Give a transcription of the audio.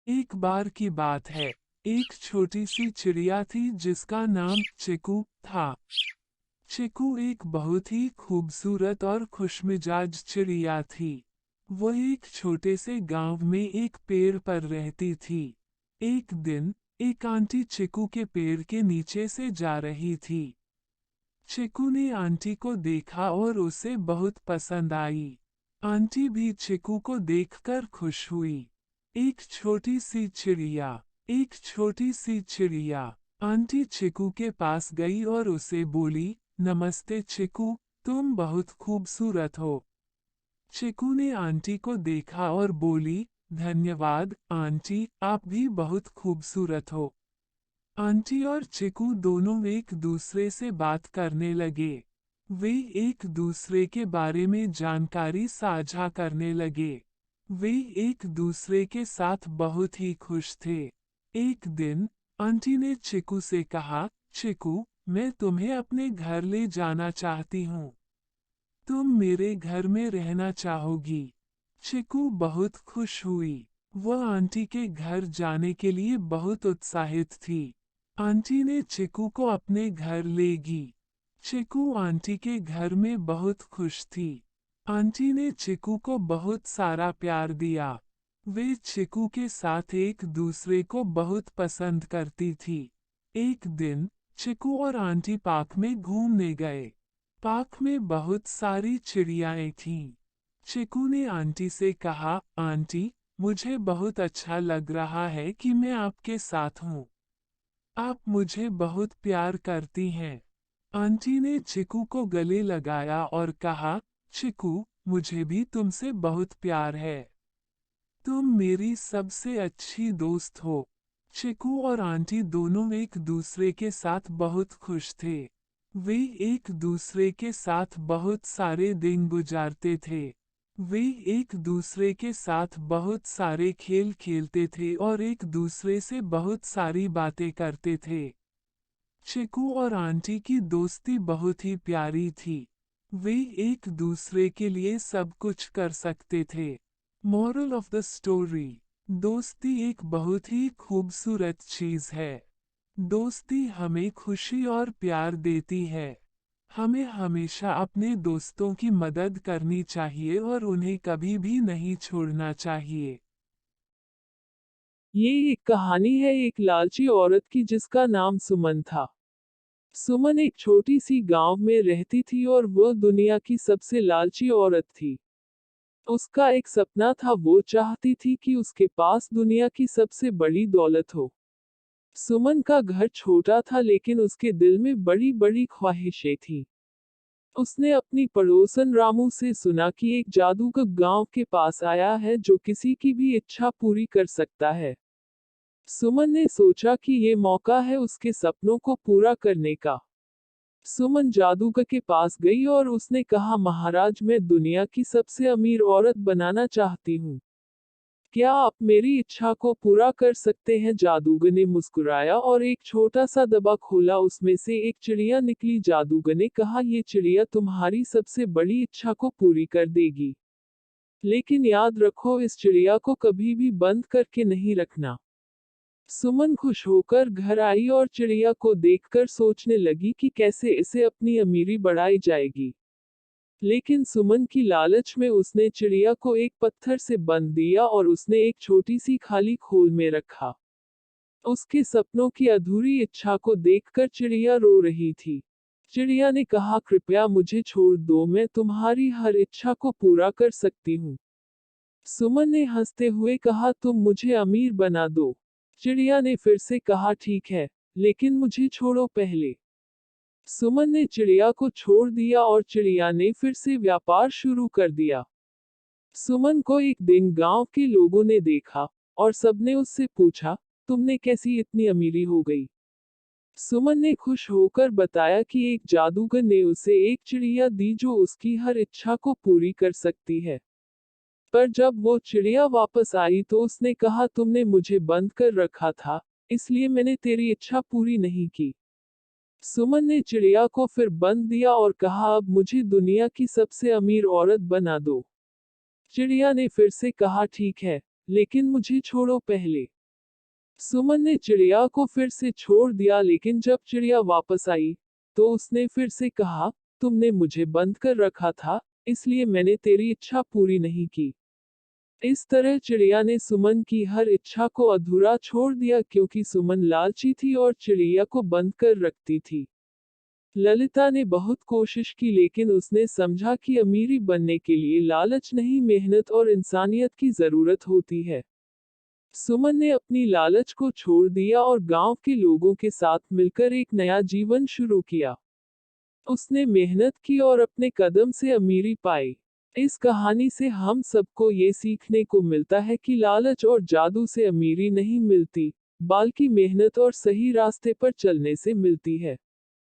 एक बार की बात है। एक छोटी सी चिड़िया थी जिसका नाम चिकू था। चिकू एक बहुत ही खूबसूरत और खुशमिजाज चिड़िया थी। वो एक छोटे से गांव में एक पेड़ पर रहती थी। एक दिन एक आंटी चिकू के पेड़ के नीचे से जा रही थी। चिकू ने आंटी को देखा और उसे बहुत पसंद आई। आंटी भी चिकू को देखकर खुश हुई। एक छोटी सी चिड़िया, एक छोटी सी चिड़िया। आंटी चिकू के पास गई और उसे बोली, नमस्ते चिकू, तुम बहुत खूबसूरत हो। चिकू ने आंटी को देखा और बोली, धन्यवाद आंटी, आप भी बहुत खूबसूरत हो। आंटी और चिकू दोनों एक दूसरे से बात करने लगे। वे एक दूसरे के बारे में जानकारी साझा करने लगे। वे एक दूसरे के साथ बहुत ही खुश थे। एक दिन आंटी ने चिकू से कहा, चिकू, मैं तुम्हें अपने घर ले जाना चाहती हूँ। तुम मेरे घर में रहना चाहोगी? चिकू बहुत खुश हुई। वह आंटी के घर जाने के लिए बहुत उत्साहित थी। आंटी ने चिकू को अपने घर ले गई। चिकू आंटी के घर में बहुत खुश थी। आंटी ने चिकू को बहुत सारा प्यार दिया। वे चिकू के साथ एक दूसरे को बहुत पसंद करती थी। एक दिन चिकू और आंटी पार्क में घूमने गए। पार्क में बहुत सारी चिड़ियाएं थीं। चिकू ने आंटी से कहा, आंटी, मुझे बहुत अच्छा लग रहा है कि मैं आपके साथ हूँ। आप मुझे बहुत प्यार करती हैं। आंटी ने चिकू को गले लगाया और कहा, चिकू, मुझे भी तुमसे बहुत प्यार है। तुम मेरी सबसे अच्छी दोस्त हो। चिकू और आंटी दोनों एक दूसरे के साथ बहुत खुश थे। वे एक दूसरे के साथ बहुत सारे दिन गुजारते थे। वे एक दूसरे के साथ बहुत सारे खेल खेलते थे और एक दूसरे से बहुत सारी बातें करते थे। चिकू और आंटी की दोस्ती बहुत ही प्यारी थी। वे एक दूसरे के लिए सब कुछ कर सकते थे। मोरल ऑफ द स्टोरी, दोस्ती एक बहुत ही खूबसूरत चीज है। दोस्ती हमें खुशी और प्यार देती है। हमें हमेशा अपने दोस्तों की मदद करनी चाहिए और उन्हें कभी भी नहीं छोड़ना चाहिए। ये एक कहानी है एक लालची औरत की जिसका नाम सुमन था। सुमन एक छोटी सी गांव में रहती थी और वह दुनिया की सबसे लालची औरत थी। उसका एक सपना था, वो चाहती थी कि उसके पास दुनिया की सबसे बड़ी दौलत हो। सुमन का घर छोटा था लेकिन उसके दिल में बड़ी बड़ी ख्वाहिशें थीं। उसने अपनी पड़ोसन रामू से सुना कि एक जादूगर गांव के पास आया है जो किसी की भी इच्छा पूरी कर सकता है। सुमन ने सोचा कि ये मौका है उसके सपनों को पूरा करने का। सुमन जादूगर के पास गई और उसने कहा, महाराज, मैं दुनिया की सबसे अमीर औरत बनाना चाहती हूँ। क्या आप मेरी इच्छा को पूरा कर सकते हैं? जादूगर ने मुस्कुराया और एक छोटा सा डब्बा खोला, उसमें से एक चिड़िया निकली। जादूगर ने कहा, ये चिड़िया तुम्हारी सबसे बड़ी इच्छा को पूरी कर देगी। लेकिन याद रखो, इस चिड़िया को कभी भी बंद करके नहीं रखना। सुमन खुश होकर घर आई और चिड़िया को देखकर सोचने लगी कि कैसे इसे अपनी अमीरी बढ़ाई जाएगी। लेकिन सुमन की लालच में उसने चिड़िया को एक पत्थर से बंद दिया और उसने एक छोटी सी खाली खोल में रखा। उसके सपनों की अधूरी इच्छा को देखकर चिड़िया रो रही थी। चिड़िया ने कहा, कृपया मुझे छोड़ दो, मैं तुम्हारी हर इच्छा को पूरा कर सकती हूँ। सुमन ने हंसते हुए कहा, तुम मुझे अमीर बना दो। चिड़िया ने फिर से कहा, ठीक है, लेकिन मुझे छोड़ो पहले। सुमन ने चिड़िया को छोड़ दिया और चिड़िया ने फिर से व्यापार शुरू कर दिया। सुमन को एक दिन गांव के लोगों ने देखा और सबने उससे पूछा, तुमने कैसी इतनी अमीरी हो गई? सुमन ने खुश होकर बताया कि एक जादूगर ने उसे एक चिड़िया दी जो उसकी हर इच्छा को पूरी कर सकती है। पर जब वो चिड़िया वापस आई तो उसने कहा, तुमने मुझे बंद कर रखा था, इसलिए मैंने तेरी इच्छा पूरी नहीं की। सुमन ने चिड़िया को फिर बंद दिया और कहा, अब मुझे दुनिया की सबसे अमीर औरत बना दो। चिड़िया ने फिर से कहा, ठीक है, लेकिन मुझे छोड़ो पहले। सुमन ने चिड़िया को फिर से छोड़ दिया, लेकिन जब चिड़िया वापस आई तो उसने फिर से कहा, तुमने मुझे बंद कर रखा था, इसलिए मैंने तेरी इच्छा पूरी नहीं की। इस तरह चिड़िया ने सुमन की हर इच्छा को अधूरा छोड़ दिया, क्योंकि सुमन लालची थी और चिड़िया को बंद कर रखती थी। ललिता ने बहुत कोशिश की, लेकिन उसने समझा कि अमीरी बनने के लिए लालच नहीं, मेहनत और इंसानियत की जरूरत होती है। सुमन ने अपनी लालच को छोड़ दिया और गांव के लोगों के साथ मिलकर एक नया जीवन शुरू किया। उसने मेहनत की और अपने कदम से अमीरी पाई। इस कहानी से हम सबको ये सीखने को मिलता है कि लालच और जादू से अमीरी नहीं मिलती, बल्कि मेहनत और सही रास्ते पर चलने से मिलती है।